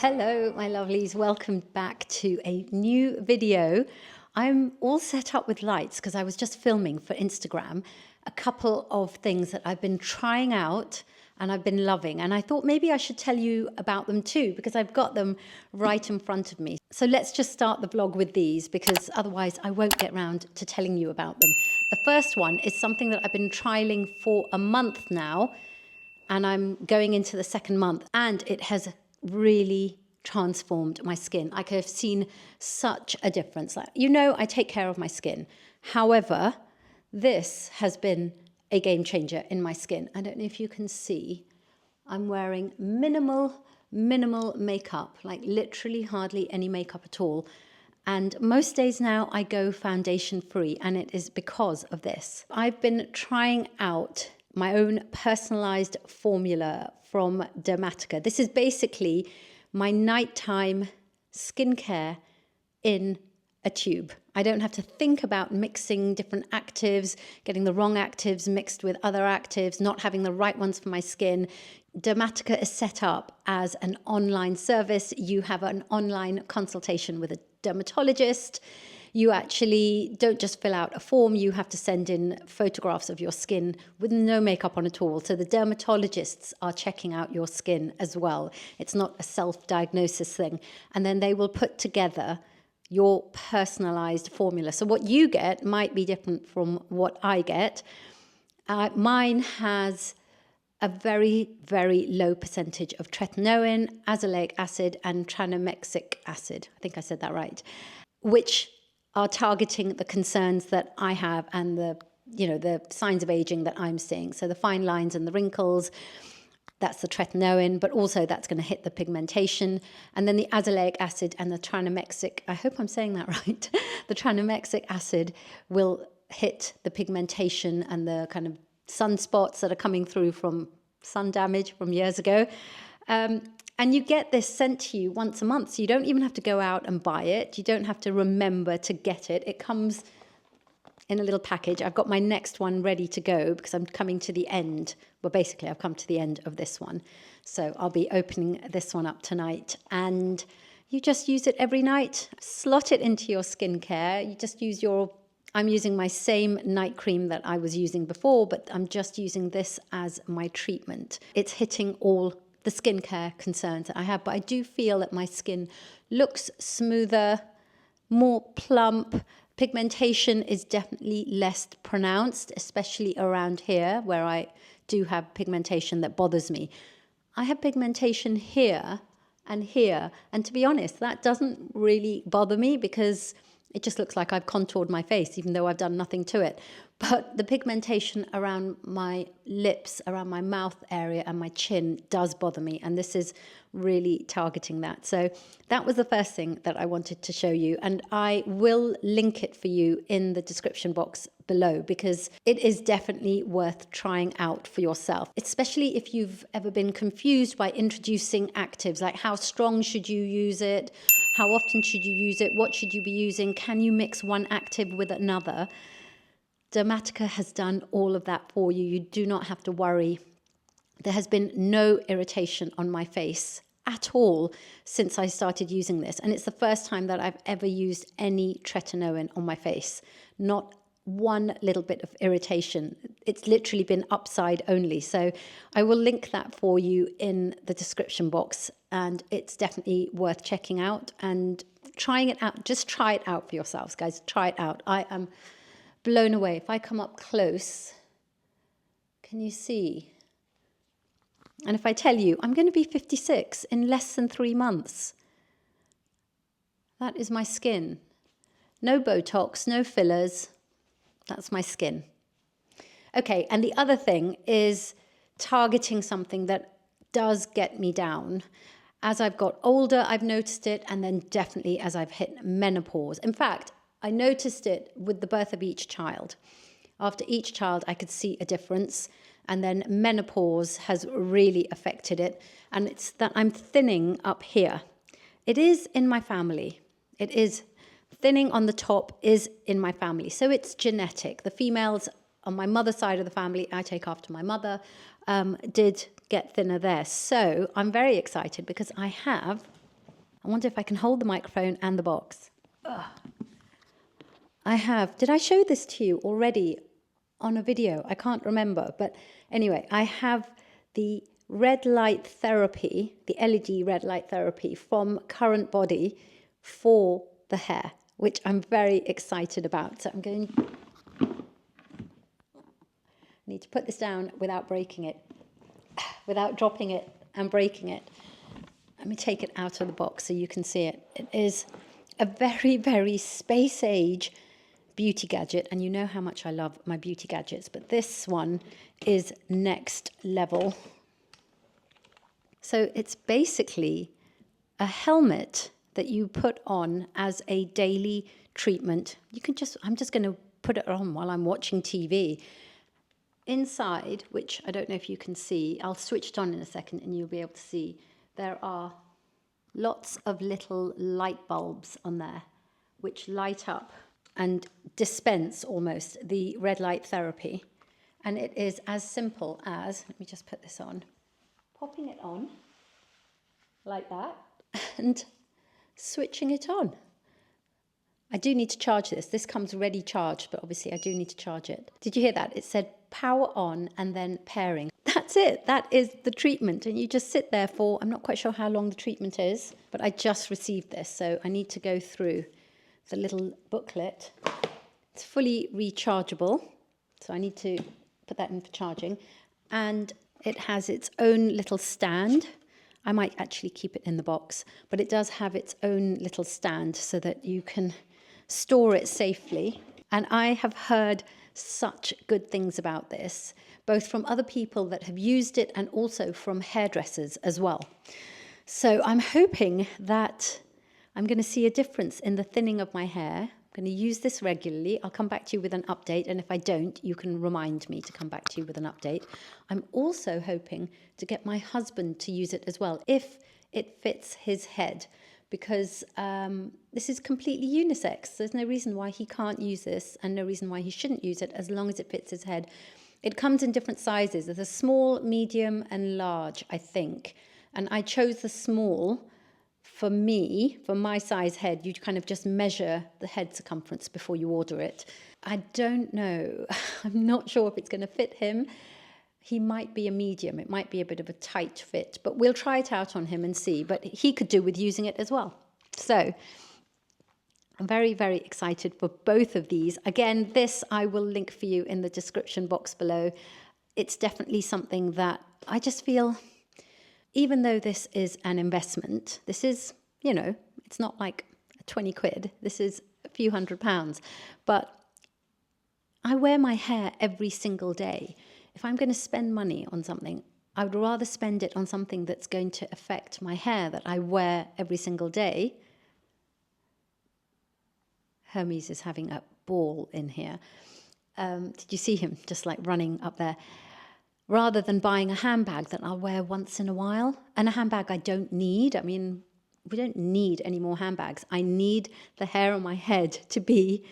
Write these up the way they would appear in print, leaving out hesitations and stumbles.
Hello, my lovelies. Welcome back to a new video. I'm all set up with lights because I was just filming for Instagram a couple of things that I've been trying out and I've been loving. And I thought maybe I should tell you about them too because I've got them right in front of me. So let's just start the vlog with these because otherwise I won't get round to telling you about them. The first one is something that I've been trialing for a month now, and I'm going into the second month, and it has really transformed my skin. I could have seen such a difference. You know, I take care of my skin. However, this has been a game changer in my skin. I don't know if you can see, I'm wearing minimal makeup, like literally hardly any makeup at all. And most days now I go foundation free, and it is because of this. I've been trying out my own personalized formula from Dermatica. This is basically my nighttime skincare in a tube. I don't have to think about mixing different actives, getting the wrong actives mixed with other actives, not having the right ones for my skin. Dermatica is set up as an online service. You have an online consultation with a dermatologist. You actually don't just fill out a form, you have to send in photographs of your skin with no makeup on at all. So the dermatologists are checking out your skin as well. It's not a self-diagnosis thing. And then they will put together your personalized formula. So what you get might be different from what I get. Mine has a very low percentage of tretinoin, azelaic acid, and tranexamic acid. I think I said that right. Which are targeting the concerns that I have and the signs of aging that I'm seeing. So the fine lines and the wrinkles, that's the tretinoin, but also that's going to hit the pigmentation. And then the azelaic acid and the tranexamic, I hope I'm saying that right, the tranexamic acid will hit the pigmentation and the kind of sunspots that are coming through from sun damage from years ago. And you get this sent to you once a month. So you don't even have to go out and buy it. You don't have to remember to get it. It comes in a little package. I've got my next one ready to go because I'm coming to the end. Well, basically, I've come to the end of this one. So I'll be opening this one up tonight. And you just use it every night. Slot it into your skincare. You just use I'm using my same night cream that I was using before, but I'm just using this as my treatment. It's hitting all the skincare concerns that I have, but I do feel that my skin looks smoother, more plump. Pigmentation is definitely less pronounced, especially around here where I do have pigmentation that bothers me. I have pigmentation here, and to be honest, that doesn't really bother me because it just looks like I've contoured my face, even though I've done nothing to it. But the pigmentation around my lips, around my mouth area and my chin does bother me. And this is really targeting that. So that was the first thing that I wanted to show you. And I will link it for you in the description box below because it is definitely worth trying out for yourself, especially if you've ever been confused by introducing actives, like how strong should you use it? How often should you use it? What should you be using? Can you mix one active with another? Dermatica has done all of that for you. You do not have to worry. There has been no irritation on my face at all since I started using this. And it's the first time that I've ever used any tretinoin on my face. Not one little bit of irritation. It's literally been upside only. So I will link that for you in the description box, and it's definitely worth checking out and trying it out. Just try it out for yourselves, guys. Try it out. I am blown away. If I come up close, can you see? And if I tell you, I'm going to be 56 in less than 3 months. That is my skin. No Botox, no fillers. That's my skin. Okay, and the other thing is targeting something that does get me down. As I've got older, I've noticed it, and then definitely as I've hit menopause. In fact, I noticed it with the birth of each child. After each child, I could see a difference, and then menopause has really affected it, and it's that I'm thinning up here. It is in my family. It is. Thinning on the top is in my family. So it's genetic. The females on my mother's side of the family, I take after my mother, did get thinner there. So I'm very excited because I have I wonder if I can hold the microphone and the box. Ugh. Did I show this to you already on a video? I can't remember, but anyway, I have the red light therapy, the LED red light therapy from Current Body for the hair, which I'm very excited about. So I need to put this down without breaking it, without dropping it and breaking it. Let me take it out of the box so you can see it. It is a very, very space age beauty gadget, and you know how much I love my beauty gadgets, but this one is next level. So it's basically a helmet that you put on as a daily treatment. I'm just going to put it on while I'm watching TV. Inside, which I don't know if you can see, I'll switch it on in a second and you'll be able to see, there are lots of little light bulbs on there which light up and dispense almost the red light therapy. And it is as simple as, let me just put this on, popping it on like that and switching it on. I do need to charge this. This comes ready charged, but obviously I do need to charge it. Did you hear that? It said power on and then pairing. That's it. That is the treatment. And you just sit there for, I'm not quite sure how long the treatment is, but I just received this. So I need to go through the little booklet. It's fully rechargeable. So I need to put that in for charging. And it has its own little stand. I might actually keep it in the box, but it does have its own little stand so that you can store it safely. And I have heard such good things about this, both from other people that have used it and also from hairdressers as well. So I'm hoping that I'm going to see a difference in the thinning of my hair. I'm going to use this regularly. I'll come back to you with an update, and if I don't, you can remind me to come back to you with an update. I'm also hoping to get my husband to use it as well, if it fits his head, because this is completely unisex. There's no reason why he can't use this and no reason why he shouldn't use it as long as it fits his head. It comes in different sizes. There's a small, medium and large, I think. And I chose the small. For me, for my size head, you kind of just measure the head circumference before you order it. I don't know. I'm not sure if it's going to fit him. He might be a medium. It might be a bit of a tight fit, but we'll try it out on him and see. But he could do with using it as well. So I'm very, very excited for both of these. Again, this I will link for you in the description box below. It's definitely something that I just feel, even though this is an investment, this is, you know, it's not like 20 quid. This is a few £100s. But I wear my hair every single day. If I'm going to spend money on something, I would rather spend it on something that's going to affect my hair that I wear every single day. Hermes is having a ball in here. Did you see him just like running up there? Rather than buying a handbag that I'll wear once in a while, and a handbag I don't need. I mean, we don't need any more handbags. I need the hair on my head to be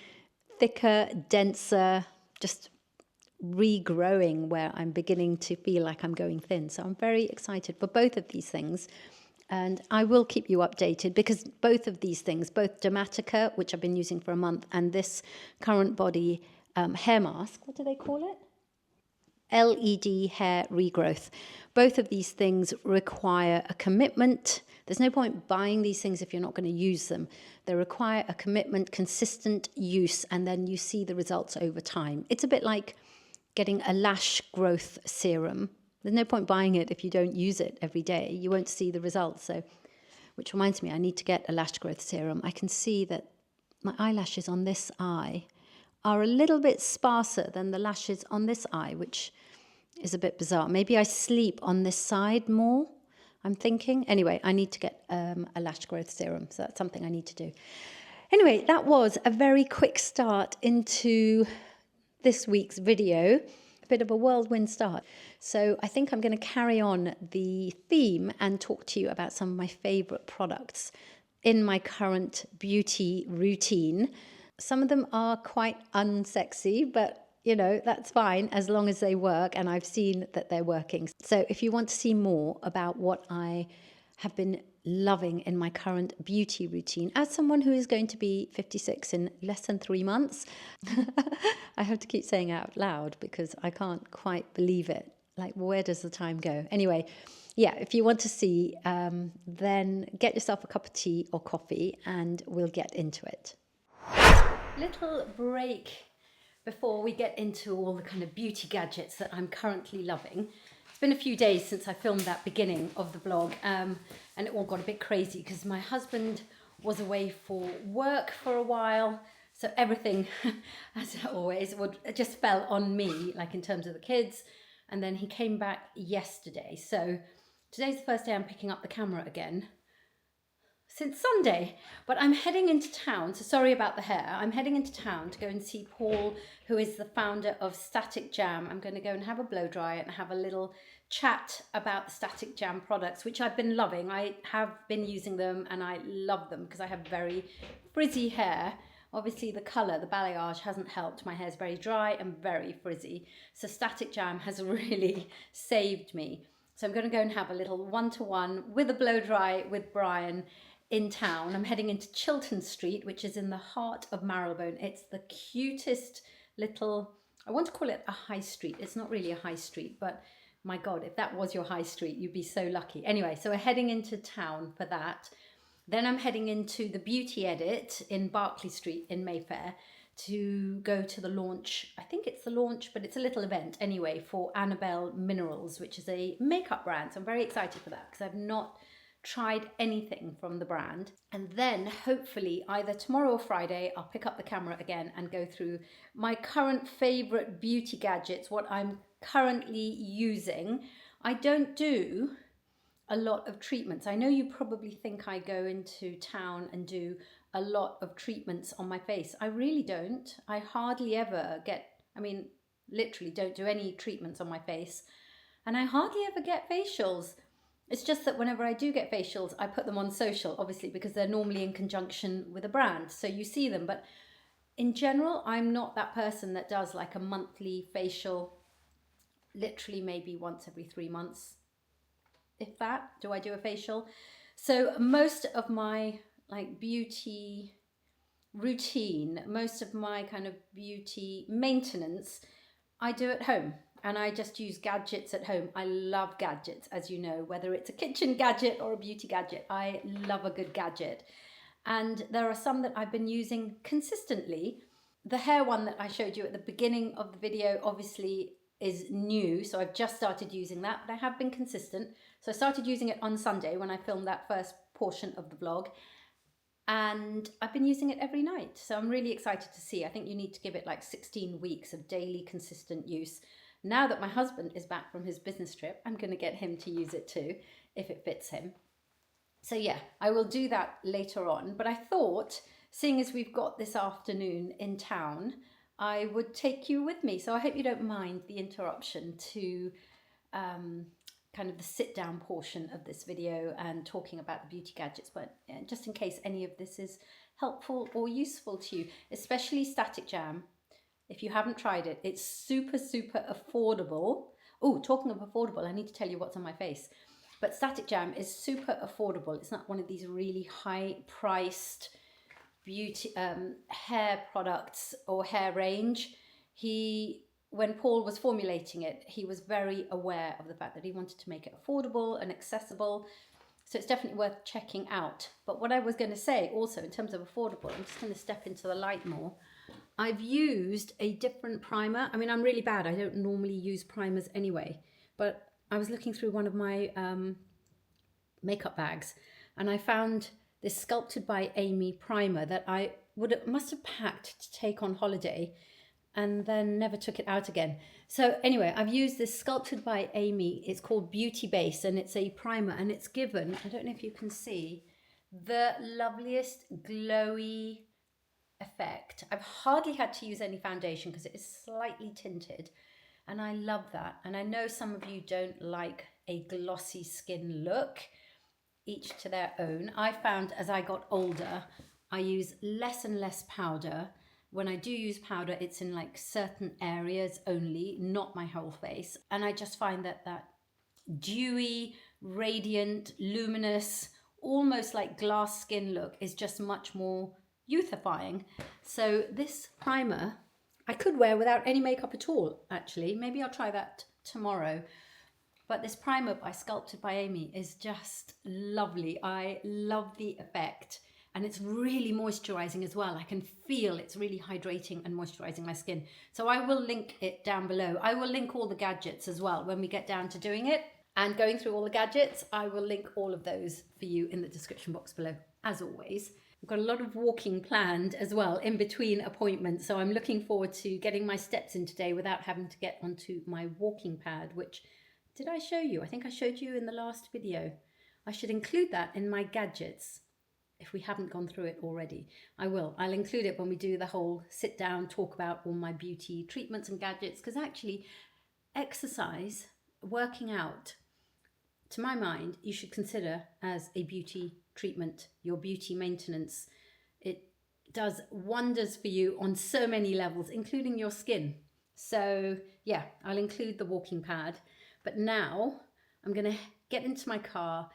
thicker, denser, just regrowing where I'm beginning to feel like I'm going thin. So I'm very excited for both of these things. And I will keep you updated, because both of these things, both Dermatica, which I've been using for a month, and this Current Body hair mask, what do they call it? LED hair regrowth. Both of these things require a commitment. There's no point buying these things if you're not going to use them. They require a commitment, consistent use, and then you see the results over time. It's a bit like getting a lash growth serum. There's no point buying it if you don't use it every day. You won't see the results. So, which reminds me, I need to get a lash growth serum. I can see that my eyelashes on this eye are a little bit sparser than the lashes on this eye, which is a bit bizarre. Maybe I sleep on this side more, I'm thinking. Anyway, I need to get a lash growth serum, so that's something I need to do. Anyway, that was a very quick start into this week's video, a bit of a whirlwind start. So I think I'm going to carry on the theme and talk to you about some of my favourite products in my current beauty routine. Some of them are quite unsexy, but you know, that's fine as long as they work, and I've seen that they're working. So if you want to see more about what I have been loving in my current beauty routine. As someone who is going to be 56 in less than 3 months, I have to keep saying it out loud because I can't quite believe it. Like, where does the time go? Anyway, yeah, if you want to see, then get yourself a cup of tea or coffee and we'll get into it. Little break before we get into all the kind of beauty gadgets that I'm currently loving. It's been a few days since I filmed that beginning of the vlog, and it all got a bit crazy because my husband was away for work for a while. So everything, as always, just fell on me, like in terms of the kids. And then he came back yesterday. So today's the first day I'm picking up the camera again since Sunday, but I'm heading into town, so sorry about the hair. I'm heading into town to go and see Paul, who is the founder of Static Jam. I'm going to go and have a blow dry and have a little chat about the Static Jam products, which I've been loving. I have been using them and I love them because I have very frizzy hair. Obviously the colour, the balayage hasn't helped. My hair's very dry and very frizzy. So Static Jam has really saved me. So I'm going to go and have a little one-to-one with a blow dry with Brian in town. I'm heading into Chiltern Street, which is in the heart of Marylebone. It's the cutest little, I want to call it a high street. It's not really a high street, but my God, if that was your high street, you'd be so lucky. Anyway, so we're heading into town for that. Then I'm heading into the Beauty Edit in Berkeley Street in Mayfair to go to the launch. I think it's the launch, but it's a little event anyway for Annabelle Minerals, which is a makeup brand. So I'm very excited for that because I've not tried anything from the brand. And then hopefully either tomorrow or Friday, I'll pick up the camera again and go through my current favorite beauty gadgets, what I'm currently using. I don't do a lot of treatments. I know you probably think I go into town and do a lot of treatments on my face. I really don't. I hardly ever literally don't do any treatments on my face. And I hardly ever get facials. It's just that whenever I do get facials, I put them on social, obviously, because they're normally in conjunction with a brand. So you see them. But in general, I'm not that person that does like a monthly facial, literally maybe once every 3 months. If that, do I do a facial? So most of my like beauty routine, most of my kind of beauty maintenance, I do at home. And I just use gadgets at home. I love gadgets, as you know, whether it's a kitchen gadget or a beauty gadget. I love a good gadget. And there are some that I've been using consistently. The hair one that I showed you at the beginning of the video obviously is new. So I've just started using that, but I have been consistent. So I started using it on Sunday when I filmed that first portion of the vlog. And I've been using it every night. So I'm really excited to see. I think you need to give it like 16 weeks of daily consistent use. Now that my husband is back from his business trip, I'm going to get him to use it too, if it fits him. So yeah, I will do that later on. But I thought, seeing as we've got this afternoon in town, I would take you with me. So I hope you don't mind the interruption to kind of the sit down portion of this video and talking about the beauty gadgets. But just in case any of this is helpful or useful to you, especially Static Jam. If you haven't tried it, it's super, super affordable. Oh, talking of affordable, I need to tell you what's on my face. But Static Jam is super affordable. It's not one of these really high-priced beauty hair products or hair range. When Paul was formulating it, he was very aware of the fact that he wanted to make it affordable and accessible. So it's definitely worth checking out. But what I was going to say also in terms of affordable, I'm just going to step into the light more. I've used a different primer. I mean, I'm really bad. I don't normally use primers anyway. But I was looking through one of my makeup bags and I found this Sculpted by Amy primer that I must have packed to take on holiday and then never took it out again. So anyway, I've used this Sculpted by Amy. It's called Beauty Base and it's a primer and it's given, I don't know if you can see, the loveliest glowy effect. I've hardly had to use any foundation because it is slightly tinted and I love that. And I know some of you don't like a glossy skin look, each to their own. I found as I got older, I use less and less powder. When I do use powder, it's in like certain areas only, not my whole face. And I just find that dewy, radiant, luminous, almost like glass skin look is just much more youthifying. So this primer I could wear without any makeup at all, actually. Maybe I'll try that tomorrow. But this primer by Sculpted by Amy is just lovely. I love the effect, and it's really moisturizing as well. I can feel it's really hydrating and moisturizing my skin. So I will link it down below. I will link all the gadgets as well when we get down to doing it and going through all the gadgets. I will link all of those for you in the description box below, as always. I've got a lot of walking planned as well in between appointments, so I'm looking forward to getting my steps in today without having to get onto my walking pad, which, did I show you? I think I showed you in the last video. I should include that in my gadgets if we haven't gone through it already. I will. I'll include it when we do the whole sit down, talk about all my beauty treatments and gadgets, because actually exercise, working out, to my mind, you should consider as a beauty treatment, your beauty maintenance. It does wonders for you on so many levels, including your skin. So yeah, I'll include the walking pad. But now I'm going to get into my car,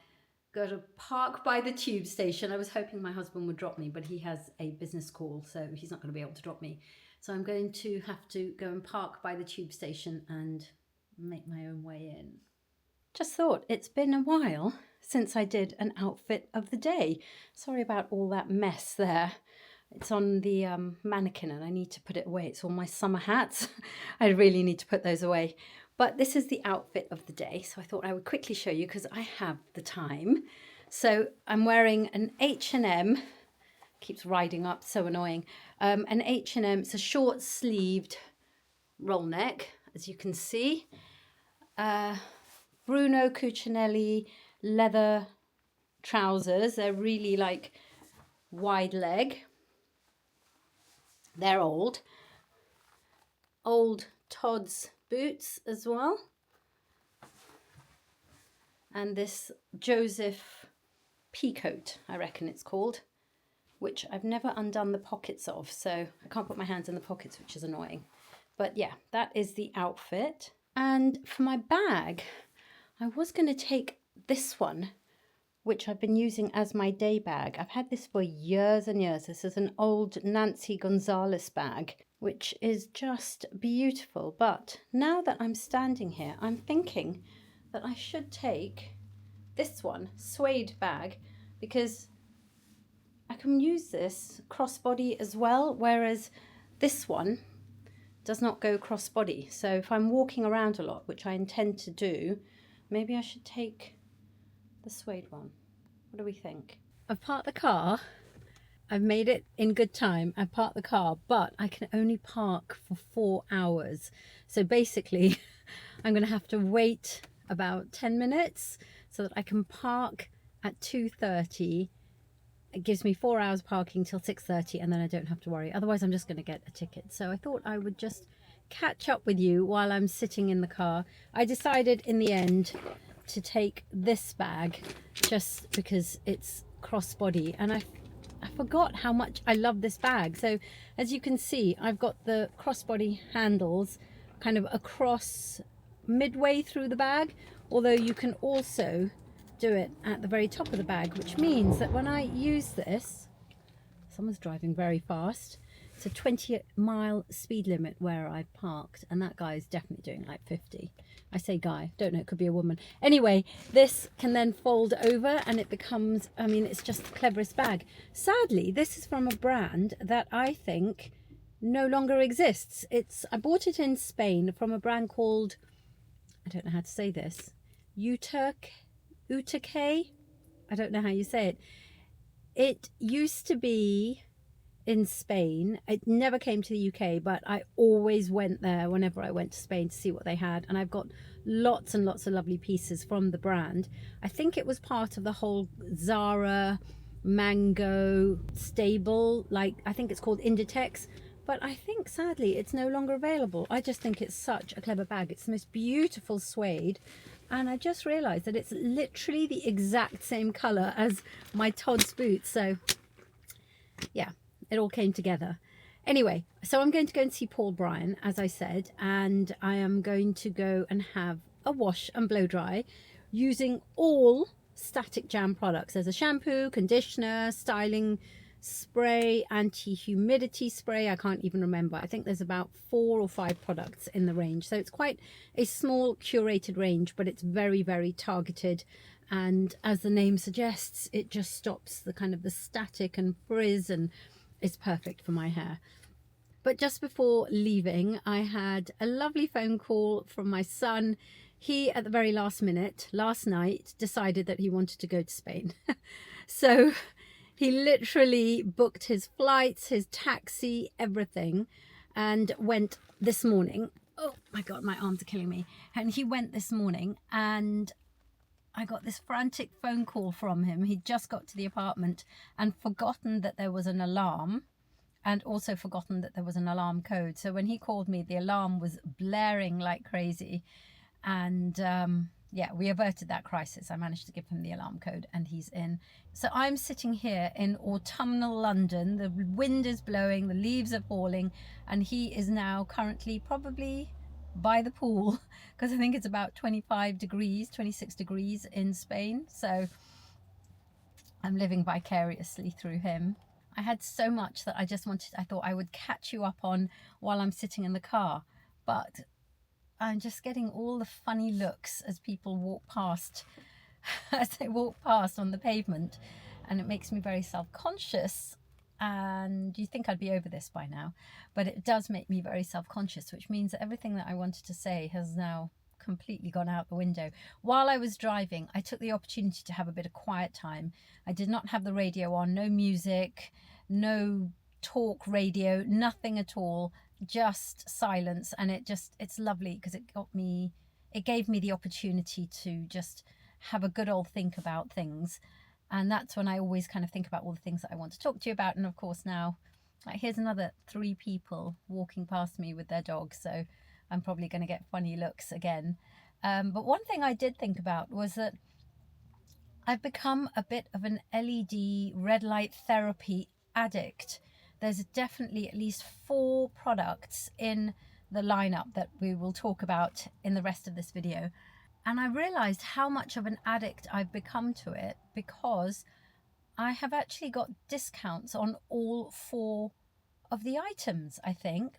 go to park by the tube station. I was hoping my husband would drop me, but he has a business call, so he's not going to be able to drop me. So I'm going to have to go and park by the tube station and make my own way in. Just thought it's been a while since I did an outfit of the day. Sorry about all that mess there. It's on the mannequin and I need to put it away. It's all my summer hats. I really need to put those away. But this is the outfit of the day. So I thought I would quickly show you because I have the time. So I'm wearing an H&M, keeps riding up, so annoying. An H&M, it's a short sleeved roll neck, as you can see. Bruno Cucinelli leather trousers. They're really like wide leg. They're old Tod's boots as well, and this Joseph peacoat, I reckon it's called, which I've never undone the pockets of, so I can't put my hands in the pockets, which is annoying. But yeah, that is the outfit. And for my bag, I was going to take this one, which I've been using as my day bag. I've had this for years and years. This is an old Nancy Gonzalez bag, which is just beautiful. But now that I'm standing here, I'm thinking that I should take this one, suede bag, because I can use this crossbody as well, whereas this one does not go crossbody. So if I'm walking around a lot, which I intend to do, maybe I should take the suede one. What do we think? I've parked the car. I've made it in good time. I parked the car, but I can only park for 4 hours. So basically, I'm going to have to wait about 10 minutes so that I can park at 2:30. It gives me 4 hours parking till 6:30, and then I don't have to worry. Otherwise, I'm just going to get a ticket. So I thought I would just catch up with you while I'm sitting in the car. I decided in the end to take this bag just because it's crossbody, and I forgot how much I love this bag. So as you can see, I've got the crossbody handles kind of across midway through the bag, although you can also do it at the very top of the bag, which means that when I use this, someone's driving very fast. It's a 20-mile speed limit where I parked, and that guy is definitely doing like 50. I say guy, don't know, it could be a woman. Anyway, this can then fold over and it becomes, I mean, it's just the cleverest bag. Sadly, this is from a brand that I think no longer exists. I bought it in Spain from a brand called, I don't know how to say this, Uterque. I don't know how you say it. It used to be in Spain. It never came to the UK, but I always went there whenever I went to Spain to see what they had, and I've got lots and lots of lovely pieces from the brand. I think it was part of the whole Zara Mango stable, like I think it's called Inditex, but I think sadly it's no longer available. I just think it's such a clever bag. It's the most beautiful suede, and I just realized that it's literally the exact same color as my Tod's boots. So yeah, it all came together. Anyway, so I'm going to go and see Paul Bryan, as I said, and I am going to go and have a wash and blow dry. using all Static Jam products. There's a shampoo, conditioner, styling spray, anti-humidity spray. I can't even remember. I think there's about 4 or 5 products in the range. So it's quite a small curated range, but it's very, very targeted. And as the name suggests, it just stops the kind of the static and frizz, and is perfect for my hair. But just before leaving, I had a lovely phone call from my son. He, at the very last minute, last night, decided that he wanted to go to Spain. So he literally booked his flights, his taxi, everything, and went this morning. Oh my God, my arms are killing me. And he went this morning, and I got this frantic phone call from him. He'd just got to the apartment and forgotten that there was an alarm, and also forgotten that there was an alarm code. So when he called me, the alarm was blaring like crazy. And yeah, we averted that crisis. I managed to give him the alarm code, and he's in. So I'm sitting here in autumnal London. The wind is blowing, the leaves are falling, and he is now currently probably by the pool, because I think it's about 25 degrees, 26 degrees in Spain. So I'm living vicariously through him. I had so much that I thought I would catch you up on while I'm sitting in the car, but I'm just getting all the funny looks as people walk past, as they walk past on the pavement, and it makes me very self-conscious. And you think I'd be over this by now, but it does make me very self-conscious, which means that everything that I wanted to say has now completely gone out the window. While I was driving, I took the opportunity to have a bit of quiet time. I did not have the radio on, no music, no talk radio, nothing at all, just silence. And it's lovely, because it gave me the opportunity to just have a good old think about things. And that's when I always kind of think about all the things that I want to talk to you about. And of course now, like, here's another 3 people walking past me with their dogs, so I'm probably going to get funny looks again. But one thing I did think about was that I've become a bit of an LED red light therapy addict. There's definitely at least 4 products in the lineup that we will talk about in the rest of this video. And I realized how much of an addict I've become to it, because I have actually got discounts on all 4 of the items. I think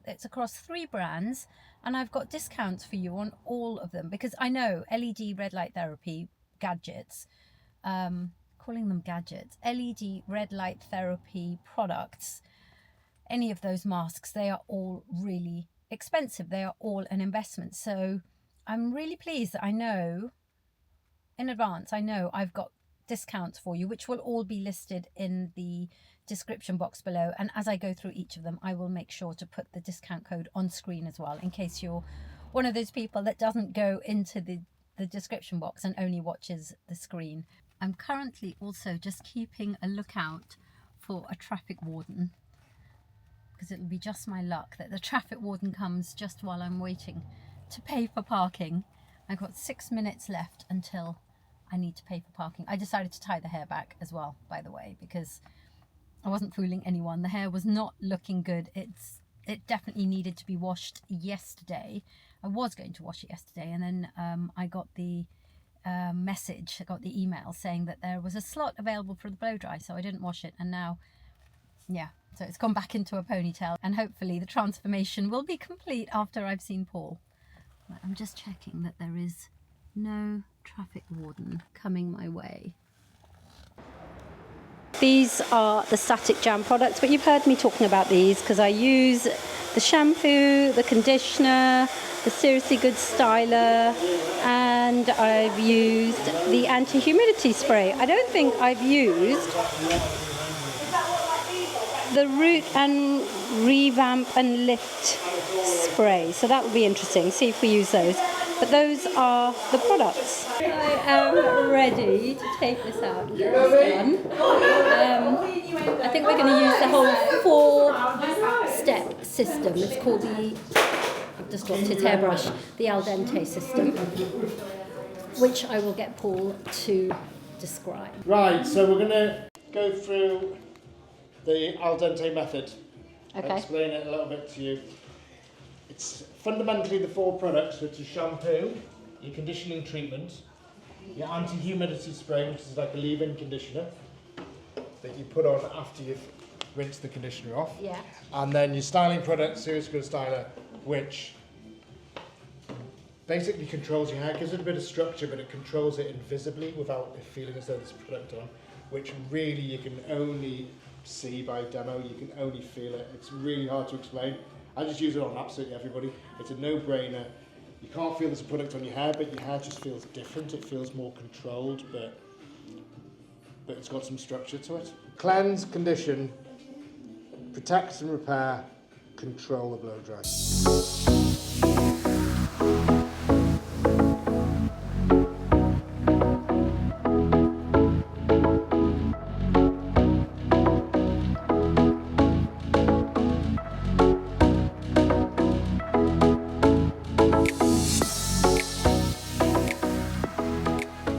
it's across 3 brands, and I've got discounts for you on all of them, because I know LED red light therapy gadgets, calling them gadgets, LED red light therapy products, any of those masks, they are all really expensive. They are all an investment. So I'm really pleased that I know in advance, I know I've got discounts for you, which will all be listed in the description box below. And as I go through each of them, I will make sure to put the discount code on screen as well, in case you're one of those people that doesn't go into the description box and only watches the screen. I'm currently also just keeping a lookout for a traffic warden, because it'll be just my luck that the traffic warden comes just while I'm waiting to pay for parking. I've got 6 minutes left until I need to pay for parking. I decided to tie the hair back as well, by the way, because I wasn't fooling anyone. The hair was not looking good. It definitely needed to be washed yesterday. I was going to wash it yesterday, and then I got the message, I got the email saying that there was a slot available for the blow dry, so I didn't wash it, and now, yeah, so it's gone back into a ponytail, and hopefully the transformation will be complete after I've seen Paul. I'm just checking that there is no traffic warden coming my way. These are the Static Jam products, but you've heard me talking about these because I use the shampoo, the conditioner, the Seriously Good styler, and I've used the anti-humidity spray. I don't think I've used the Root and Revamp and Lift spray, so that would be interesting, see if we use those. But those are the products. I am ready to take this out and get this done. I think we're going to use the whole 4-step system. It's called the, I've just dropped his hairbrush, the al dente system, which I will get Paul to describe. Right, so we're going to go through the al dente method. Okay. I'll explain it a little bit to you. It's fundamentally the 4 products, which is shampoo, your conditioning treatment, your anti-humidity spray, which is like a leave-in conditioner that you put on after you've rinsed the conditioner off. Yeah. And then your styling product, Serious Good Styler, which basically controls your hair, gives it a bit of structure, but it controls it invisibly without it feeling as though there's product on, which really you can only see by demo, you can only feel it. It's really hard to explain. I just use it on absolutely everybody. It's a no-brainer. You can't feel there's a product on your hair, but your hair just feels different. It feels more controlled, but it's got some structure to it. Cleanse, condition, protect and repair, control the blow dry.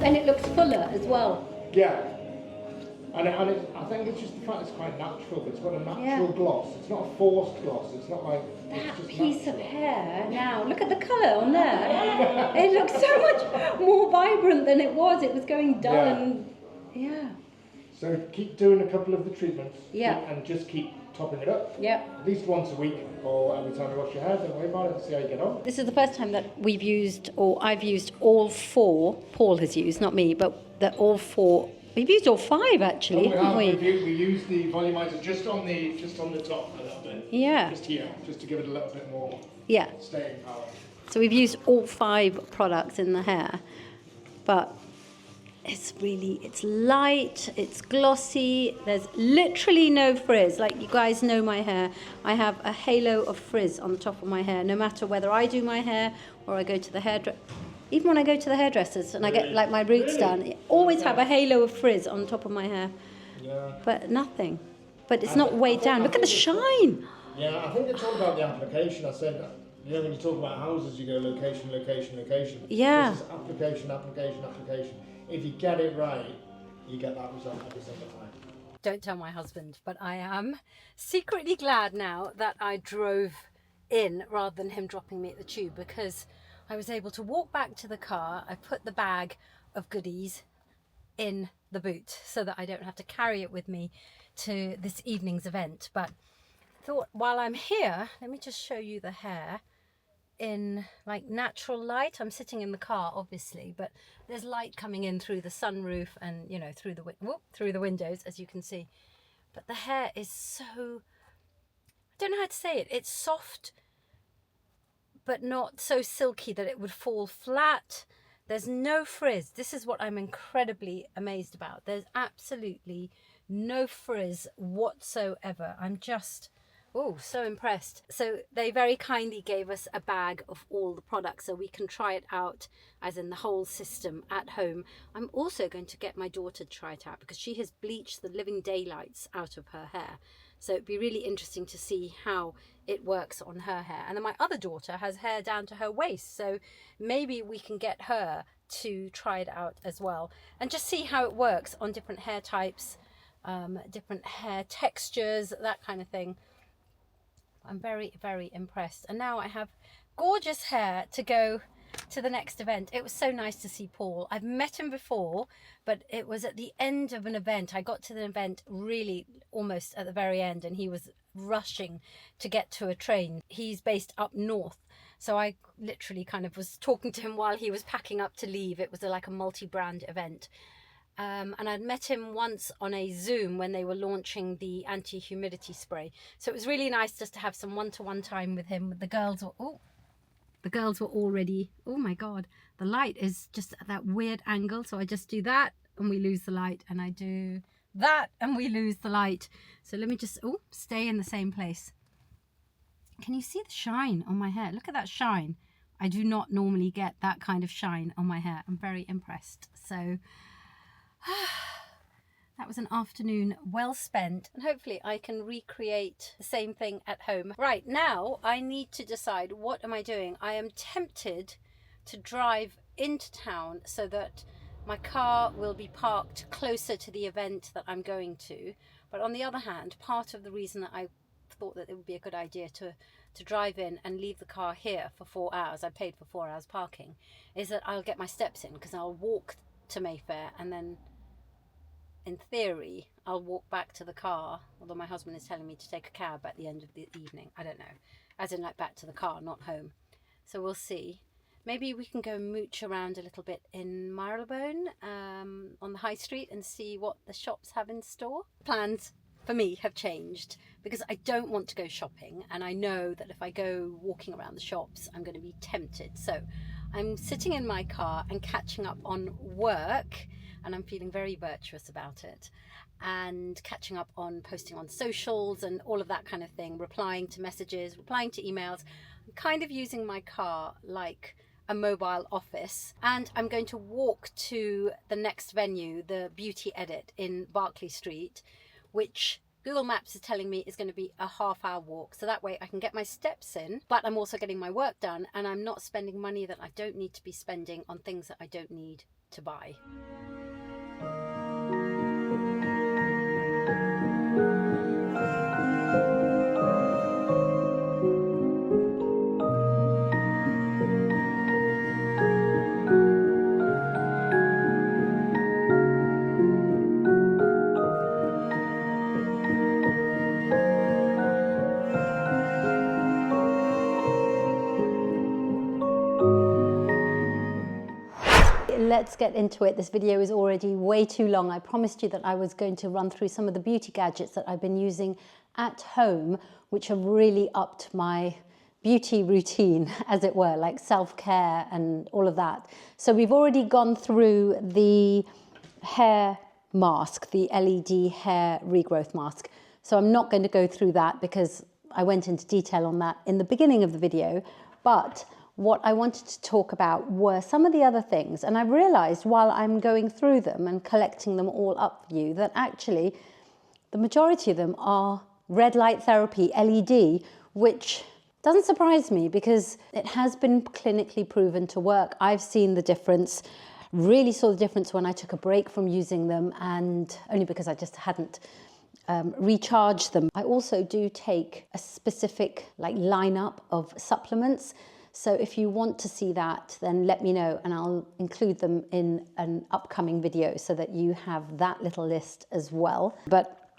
And it looks fuller as well. Yeah. And I think it's just the fact it's quite natural. It's got a natural gloss. It's not a forced gloss. It's not like That piece of hair now, look at the colour on there. It looks so much more vibrant than it was. It was going dull and So keep doing a couple of the treatments. Yeah. And just keep topping it up. Yeah. At least once a week or every time you wash your hair. Don't worry about it and see how you get on. This is the first time that we've used, or I've used all four. Paul has used, not me, but that all four. We've used all five actually, haven't we? We used the volumizer just on the top a little bit. Yeah. Just here, just to give it a little bit more staying power. So we've used all five products in the hair, but it's light, it's glossy, there's literally no frizz. Like, you guys know my hair, I have a halo of frizz on the top of my hair, no matter whether I do my hair or I go to the hairdresser. Even when I go to the hairdressers and I get like my roots done, I always have a halo of frizz on top of my hair. Yeah. But nothing. But it's not weighed down. Look at the shine. Yeah, I think it's all about the application. I said, you know, when you talk about houses, you go location, location, location. Yeah. This is application, application, application. If you get it right, you get that result every single time. Don't tell my husband, but I am secretly glad now that I drove in rather than him dropping me at the tube, because I was able to walk back to the car. I put the bag of goodies in the boot so that I don't have to carry it with me to this evening's event. But I thought, while I'm here, let me just show you the hair in like natural light. I'm sitting in the car, obviously, but there's light coming in through the sunroof and, you know, through the windows, as you can see. But the hair is so, I don't know how to say it. It's soft, but not so silky that it would fall flat. There's no frizz. This is what I'm incredibly amazed about. There's absolutely no frizz whatsoever. I'm just, so impressed. So they very kindly gave us a bag of all the products so we can try it out, as in the whole system at home. I'm also going to get my daughter to try it out because she has bleached the living daylights out of her hair. So it'd be really interesting to see how it works on her hair. And then my other daughter has hair down to her waist, so maybe we can get her to try it out as well and just see how it works on different hair types, different hair textures, that kind of thing. I'm very, very impressed. And now I have gorgeous hair to go to the next event. It was so nice to see Paul. I've met him before, but it was at the end of an event. I got to the event really almost at the very end, and he was rushing to get to a train. He's based up north, so I literally kind of was talking to him while he was packing up to leave. It was like a multi-brand event. And I'd met him once on a Zoom when they were launching the anti-humidity spray. So it was really nice just to have some one-to-one time with him. The girls were already, oh my God, the light is just at that weird angle. So I just do that and we lose the light, and I do that and we lose the light. So let me just, stay in the same place. Can you see the shine on my hair? Look at that shine. I do not normally get that kind of shine on my hair. I'm very impressed. So that was an afternoon well spent, and hopefully I can recreate the same thing at home. Right, now I need to decide, what am I doing? I am tempted to drive into town so that my car will be parked closer to the event that I'm going to. But on the other hand, part of the reason that I thought that it would be a good idea to drive in and leave the car here for 4 hours, I paid for 4 hours parking, is that I'll get my steps in, because I'll walk to Mayfair, and then in theory I'll walk back to the car, although my husband is telling me to take a cab at the end of the evening. I don't know, as in like back to the car, not home. So we'll see. Maybe we can go mooch around a little bit in Marylebone, on the high street, and see what the shops have in store. Plans for me have changed because I don't want to go shopping, and I know that if I go walking around the shops I'm going to be tempted. So I'm sitting in my car and catching up on work, and I'm feeling very virtuous about it, and catching up on posting on socials and all of that kind of thing, replying to messages, replying to emails. I'm kind of using my car like a mobile office, and I'm going to walk to the next venue, the Beauty Edit in Berkeley Street, which Google Maps is telling me is going to be a half-hour walk. So that way I can get my steps in, but I'm also getting my work done, and I'm not spending money that I don't need to be spending on things that I don't need to buy. Let's get into it. This video is already way too long. I promised you that I was going to run through some of the beauty gadgets that I've been using at home, which have really upped my beauty routine, as it were, like self-care and all of that. So we've already gone through the hair mask, the LED hair regrowth mask. So I'm not going to go through that because I went into detail on that in the beginning of the video. But what I wanted to talk about were some of the other things. And I've realized while I'm going through them and collecting them all up for you, that actually the majority of them are red light therapy LED, which doesn't surprise me because it has been clinically proven to work. I've seen the difference, really saw the difference when I took a break from using them, and only because I just hadn't recharged them. I also do take a specific lineup of supplements. So if you want to see that, then let me know and I'll include them in an upcoming video so that you have that little list as well. But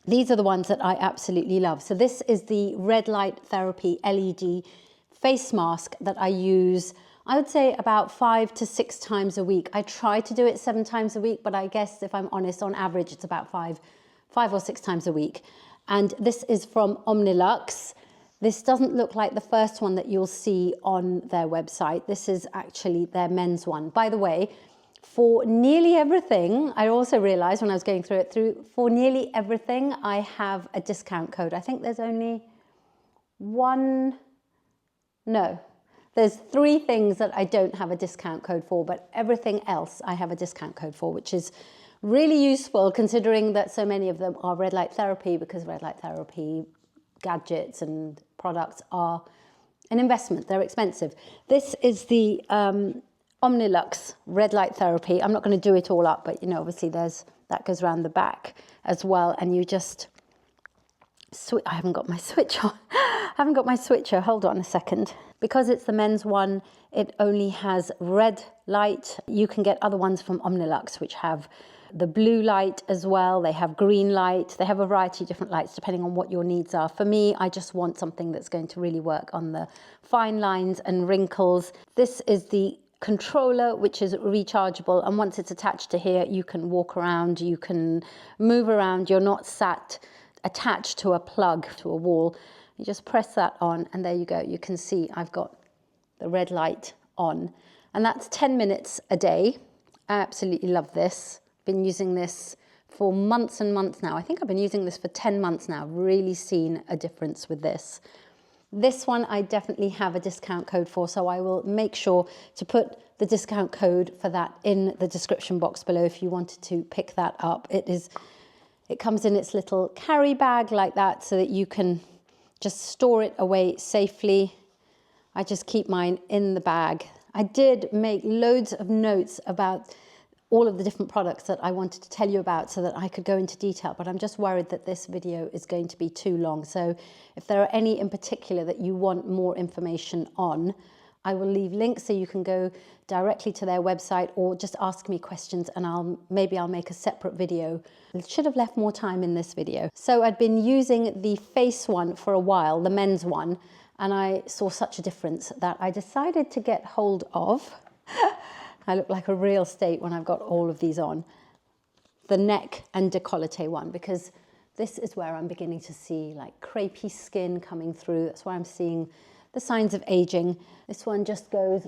these are the ones that I absolutely love. So this is the red light therapy LED face mask that I use, I would say about 5 to 6 times a week. I try to do it 7 times a week, but I guess if I'm honest, on average, it's about 5 or 6 times a week. And this is from Omnilux. This doesn't look like the first one that you'll see on their website. This is actually their men's one. By the way, for nearly everything, I also realized when I was going through it, for nearly everything, I have a discount code. I think there's only there's 3 things that I don't have a discount code for, but everything else I have a discount code for, which is really useful considering that so many of them are red light therapy, because red light therapy gadgets and products are an investment. They're expensive. This is the Omnilux red light therapy. I'm not going to do it all up, but obviously that goes around the back as well, and you just switch. I haven't got my switch on. I haven't got my switcher. Hold on a second. Because it's the men's one, it only has red light. You can get other ones from Omnilux which have the blue light as well. They have green light. They have a variety of different lights depending on what your needs are. For me, I just want something that's going to really work on the fine lines and wrinkles. This is the controller, which is rechargeable, and once it's attached to here, you can walk around, you can move around. You're not attached to a plug, to a wall. You just press that on and there you go. You can see I've got the red light on, and that's 10 minutes a day. I absolutely love this. Been using this for months and months now. I think I've been using this for 10 months now. Really seen a difference with this. This one I definitely have a discount code for, so I will make sure to put the discount code for that in the description box below if you wanted to pick that up. It comes in its little carry bag like that so that you can just store it away safely. I just keep mine in the bag. I did make loads of notes about all of the different products that I wanted to tell you about so that I could go into detail, but I'm just worried that this video is going to be too long. So if there are any in particular that you want more information on, I will leave links so you can go directly to their website or just ask me questions, and maybe I'll make a separate video. I should have left more time in this video. So I'd been using the face one for a while, the men's one, and I saw such a difference that I decided to get hold of, I look like a real estate when I've got all of these on, the neck and decollete one, because this is where I'm beginning to see like crepey skin coming through. That's why I'm seeing the signs of aging. This one just goes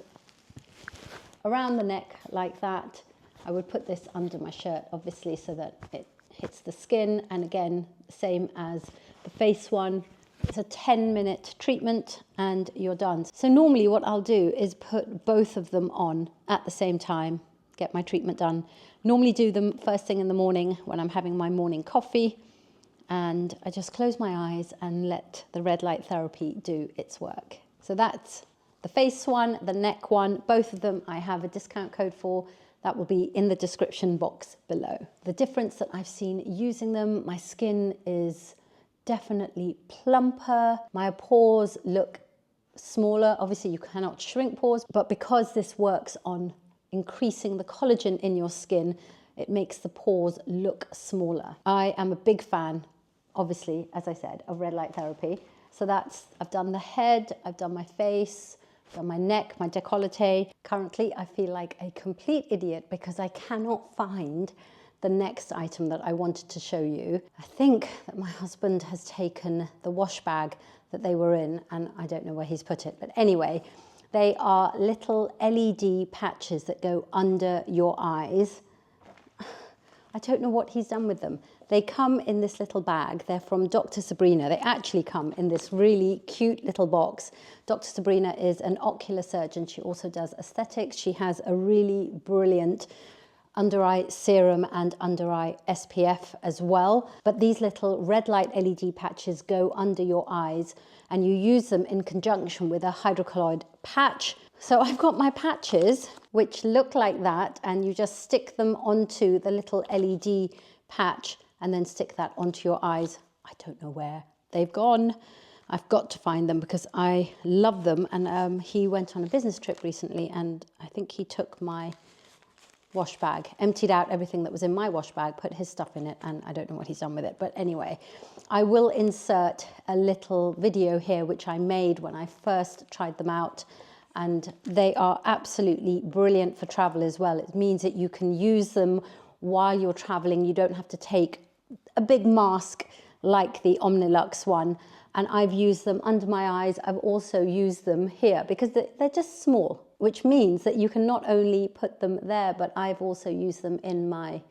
around the neck like that. I would put this under my shirt, obviously, so that it hits the skin. And again, same as the face one. It's a 10-minute treatment and you're done. So normally what I'll do is put both of them on at the same time, get my treatment done. Normally do them first thing in the morning when I'm having my morning coffee. And I just close my eyes and let the red light therapy do its work. So that's the face one, the neck one, both of them I have a discount code for. That will be in the description box below. The difference that I've seen using them, my skin is definitely plumper. My pores look smaller. Obviously you cannot shrink pores, but because this works on increasing the collagen in your skin, it makes the pores look smaller. I am a big fan, obviously, as I said, of red light therapy. So I've done the head, I've done my face, I've done my neck, my décolleté. Currently, I feel like a complete idiot because I cannot find the next item that I wanted to show you. I think that my husband has taken the wash bag that they were in, and I don't know where he's put it. But anyway, they are little LED patches that go under your eyes. I don't know what he's done with them. They come in this little bag. They're from Dr. Sabrina. They actually come in this really cute little box. Dr. Sabrina is an ocular surgeon. She also does aesthetics. She has a really brilliant under eye serum and under eye SPF as well. But these little red light LED patches go under your eyes and you use them in conjunction with a hydrocolloid patch. So I've got my patches which look like that, and you just stick them onto the little LED patch and then stick that onto your eyes. I don't know where they've gone. I've got to find them because I love them. And he went on a business trip recently and I think he took my wash bag, emptied out everything that was in my wash bag, put his stuff in it, and I don't know what he's done with it. But anyway, I will insert a little video here which I made when I first tried them out, and they are absolutely brilliant for travel as well. It means that you can use them while you're traveling. You don't have to take a big mask like the Omnilux one, and I've used them under my eyes. I've also used them here because they're just small, which means that you can not only put them there, but I've also used them in my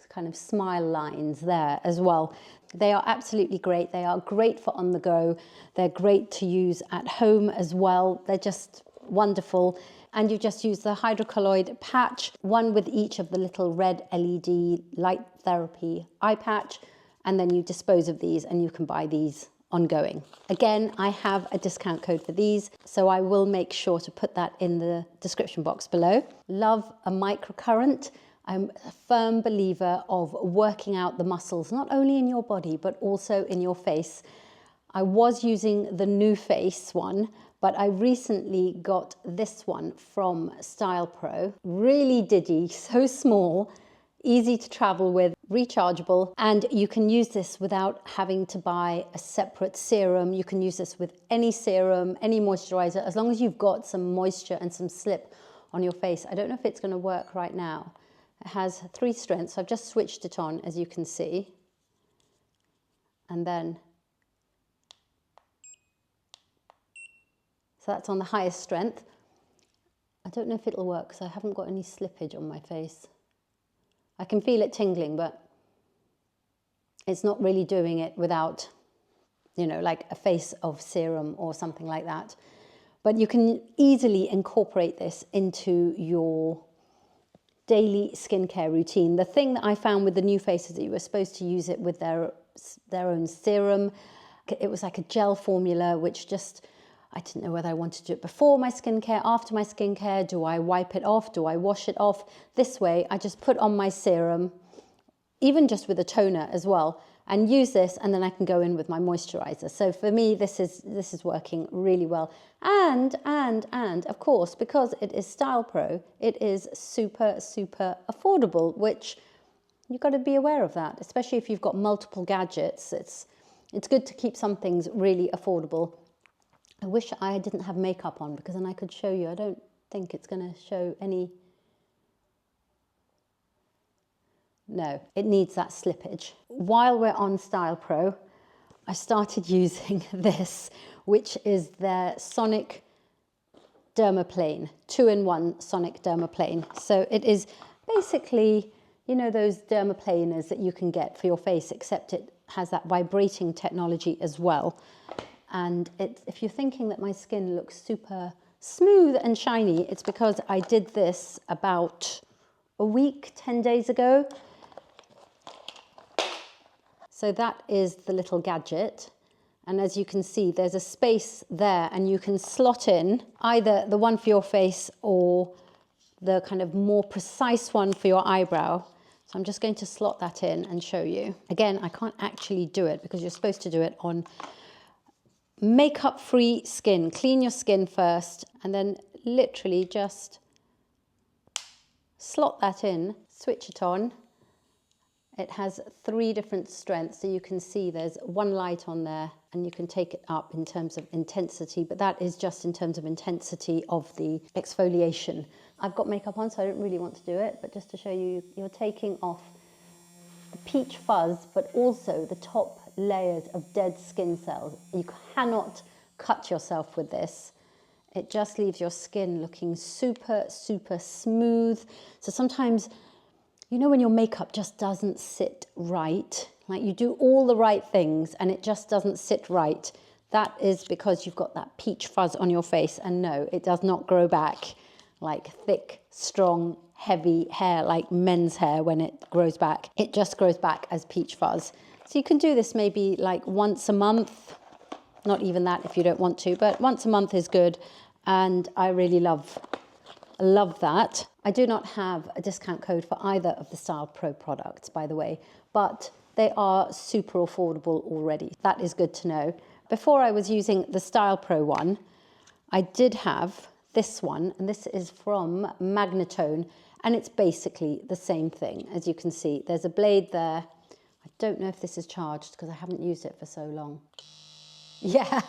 kind of smile lines there as well. They are absolutely great. They are great for on the go. They're great to use at home as well. They're just wonderful. And you just use the hydrocolloid patch, one with each of the little red LED light therapy eye patch, and then you dispose of these and you can buy these ongoing. Again, I have a discount code for these, so I will make sure to put that in the description box below. Love a microcurrent. I'm a firm believer of working out the muscles, not only in your body, but also in your face. I was using the NuFace one, but I recently got this one from Stylpro. Really diddy, so small, easy to travel with, rechargeable, and you can use this without having to buy a separate serum. You can use this with any serum, any moisturizer, as long as you've got some moisture and some slip on your face. I don't know if it's going to work right now. It has 3 strengths, so I've just switched it on, as you can see. And then, so that's on the highest strength. I don't know if it'll work because I haven't got any slippage on my face. I can feel it tingling, but it's not really doing it without, you know, like a face of serum or something like that. But you can easily incorporate this into your daily skincare routine. The thing that I found with the NuFace is that you were supposed to use it with their own serum. It was like a gel formula, which just, I didn't know whether I wanted to do it before my skincare, after my skincare. Do I wipe it off? Do I wash it off? This way, I just put on my serum, even just with a toner as well, and use this, and then I can go in with my moisturizer. So for me, this is working really well. And of course, because it is Stylpro, it is super, super affordable, which you've got to be aware of that, especially if you've got multiple gadgets. It's good to keep some things really affordable. I wish I didn't have makeup on, because then I could show you. I don't think it's going to show any. No, it needs that slippage. While we're on Stylpro, I started using this, which is their Sonic Dermaplane, 2-in-1 Sonic Dermaplane. So it is basically, you know, those dermaplaners that you can get for your face, except it has that vibrating technology as well. And if you're thinking that my skin looks super smooth and shiny, it's because I did this about a week, 10 days ago. So that is the little gadget. And as you can see, there's a space there, and you can slot in either the one for your face or the kind of more precise one for your eyebrow. So I'm just going to slot that in and show you. Again, I can't actually do it because you're supposed to do it on makeup-free skin. Clean your skin first, and then literally just slot that in, switch it on. It has 3 different strengths, so you can see there's one light on there, and you can take it up in terms of intensity, but that is just in terms of intensity of the exfoliation. I've got makeup on, so I don't really want to do it, but just to show you, you're taking off the peach fuzz, but also the top layers of dead skin cells. You cannot cut yourself with this. It just leaves your skin looking super, super smooth. So sometimes, you know, when your makeup just doesn't sit right, like you do all the right things and it just doesn't sit right, that is because you've got that peach fuzz on your face. And no, it does not grow back like thick, strong, heavy hair like men's hair when it grows back. It just grows back as peach fuzz. So you can do this maybe like once a month, not even that if you don't want to, but once a month is good. And I really love that. I do not have a discount code for either of the Stylpro products, by the way, but they are super affordable already. That is good to know. Before I was using the Stylpro one, I did have this one, and this is from Magnitone, and it's basically the same thing. As you can see, there's a blade there. I don't know if this is charged because I haven't used it for so long. Yeah,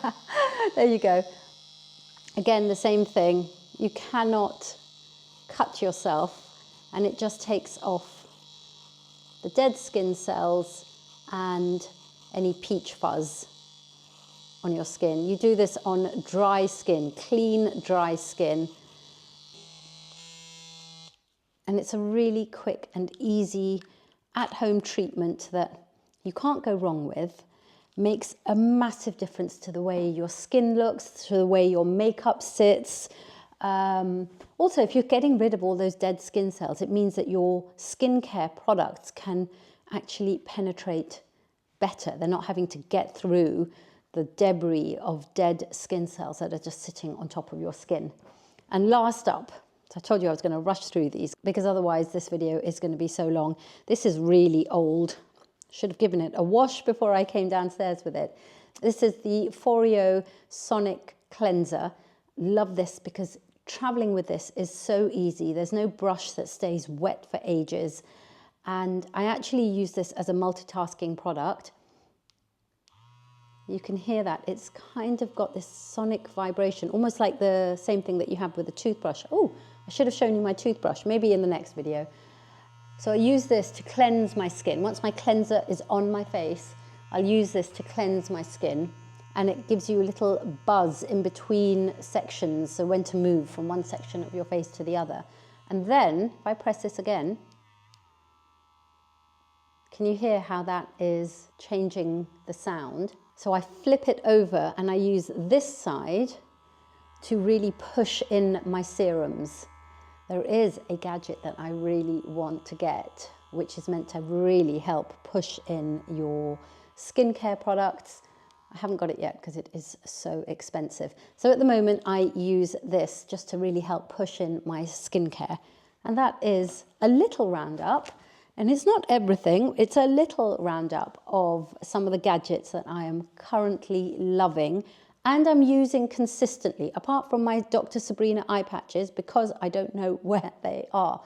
there you go. Again, the same thing. You cannot cut yourself, and it just takes off the dead skin cells and any peach fuzz on your skin. You do this on dry skin, clean, dry skin. And it's a really quick and easy at-home treatment that you can't go wrong with. Makes a massive difference to the way your skin looks, to the way your makeup sits. Also, if you're getting rid of all those dead skin cells, it means that your skincare products can actually penetrate better. They're not having to get through the debris of dead skin cells that are just sitting on top of your skin. And last up, so I told you I was going to rush through these because otherwise this video is going to be so long. This is really old. Should have given it a wash before I came downstairs with it. This is the Forea Sonic Cleanser. Love this because traveling with this is so easy. There's no brush that stays wet for ages. And I actually use this as a multitasking product. You can hear that. It's kind of got this sonic vibration, almost like the same thing that you have with a toothbrush. Oh, I should have shown you my toothbrush, maybe in the next video. So I use this to cleanse my skin. Once my cleanser is on my face, I'll use this to cleanse my skin, and it gives you a little buzz in between sections, so when to move from one section of your face to the other. And then, if I press this again, can you hear how that is changing the sound? So I flip it over and I use this side to really push in my serums. There is a gadget that I really want to get, which is meant to really help push in your skincare products. I haven't got it yet because it is so expensive. So at the moment I use this just to really help push in my skincare. And that is a little roundup. And it's not everything, it's a little roundup of some of the gadgets that I am currently loving and I'm using consistently, apart from my Dr. Sabrina eye patches, because I don't know where they are.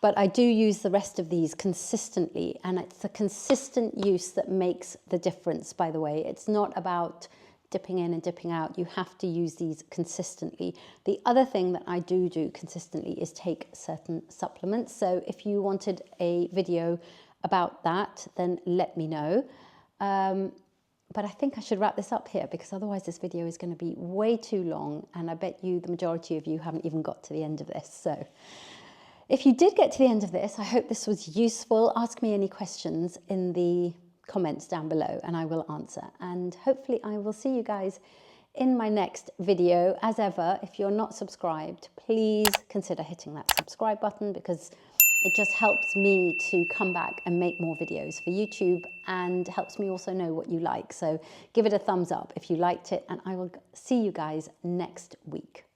But I do use the rest of these consistently, and it's the consistent use that makes the difference, by the way. It's not about dipping in and dipping out. You have to use these consistently. The other thing that I do consistently is take certain supplements. So if you wanted a video about that, then let me know. But I think I should wrap this up here, because otherwise this video is going to be way too long, and I bet you the majority of you haven't even got to the end of this. So if you did get to the end of this, I hope this was useful. Ask me any questions in the comments down below and I will answer. And hopefully I will see you guys in my next video. As ever, if you're not subscribed, please consider hitting that subscribe button, because it just helps me to come back and make more videos for YouTube and helps me also know what you like. So give it a thumbs up if you liked it, and I will see you guys next week.